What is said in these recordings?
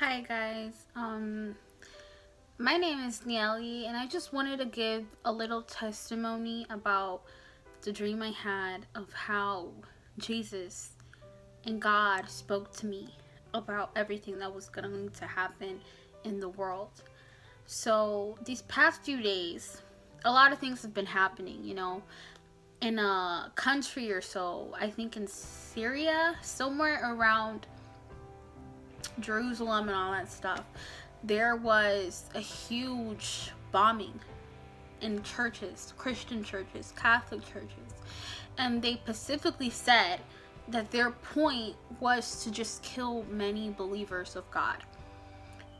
Hi guys, my name is Nieli and I just wanted to give a little testimony about the dream I had of how Jesus and God spoke to me about everything that was going to happen in the world. So these past few days, a lot of things have been happening, in a country or so, I think in Syria, somewhere around Jerusalem and all that stuff, there was a huge bombing in churches, Christian churches, Catholic churches, and they specifically said that their point was to just kill many believers of God.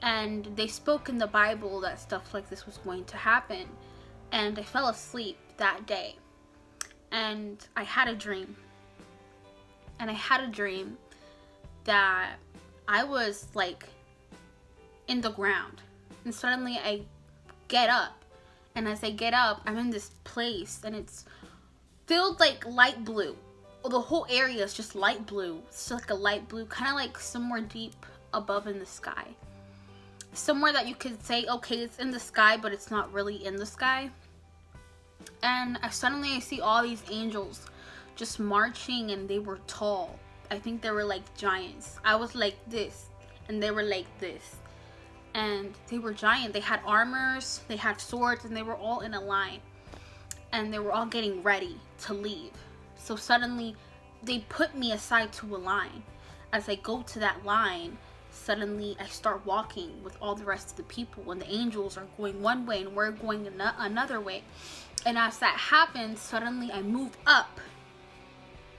And they spoke in the Bible that stuff like this was going to happen. And I fell asleep that day. And I had a dream. And I had a dream that I was like in the ground. And suddenly I get up. And as I get up, I'm in this place and it's filled like light blue. The whole area is just light blue. It's like a light blue, kind of like somewhere deep above in the sky. Somewhere that you could say, okay, it's in the sky, but it's not really in the sky. And suddenly I see all these angels just marching, and they were tall. I think they were like giants. I was like this, and they were like this. And they were giant. They had armors, they had swords, and they were all in a line. And they were all getting ready to leave. So suddenly they put me aside to a line. As I go to that line, suddenly I start walking with all the rest of the people, and the angels are going one way and we're going another way. And as that happens, suddenly I move up,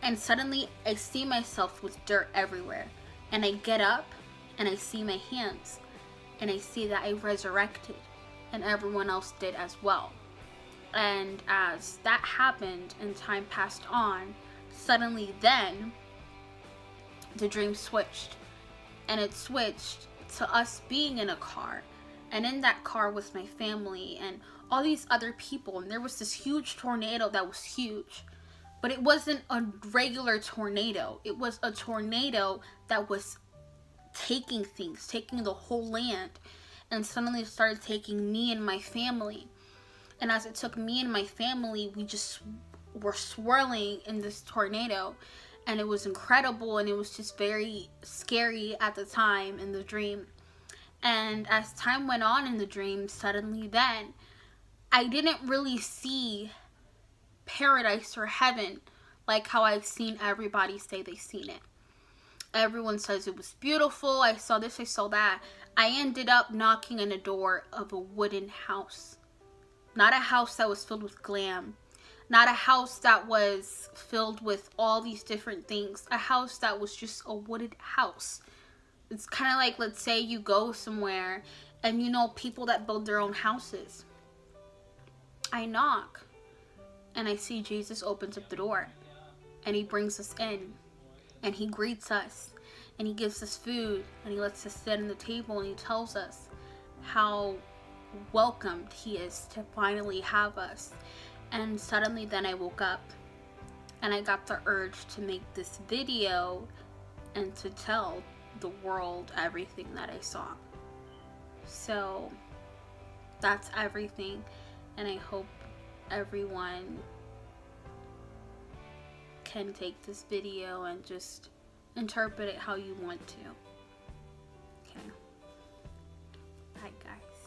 and suddenly I see myself with dirt everywhere. And I get up and I see my hands, and I see that I resurrected, and everyone else did as well. And as that happened and time passed on, suddenly then the dream switched. And it switched to us being in a car. And in that car was my family and all these other people. And there was this huge tornado that was huge. But it wasn't a regular tornado. It was a tornado that was taking things, taking the whole land. And suddenly it started taking me and my family. And as it took me and my family, we just were swirling in this tornado. And it was incredible, and it was just very scary at the time in the dream. And as time went on in the dream, suddenly then, I didn't really see paradise or heaven like how I've seen everybody say they've seen it. Everyone says it was beautiful. I saw this, I saw that. I ended up knocking on the door of a wooden house. Not a house that was filled with glam. Not a house that was filled with all these different things. A house that was just a wooded house. It's kind of like, let's say you go somewhere and you know people that build their own houses. I knock and I see Jesus opens up the door and he brings us in and he greets us and he gives us food and he lets us sit at the table and he tells us how welcomed he is to finally have us. And suddenly then I woke up and I got the urge to make this video and to tell the world everything that I saw. So that's everything, and I hope everyone can take this video and just interpret it how you want to. Okay. Bye guys.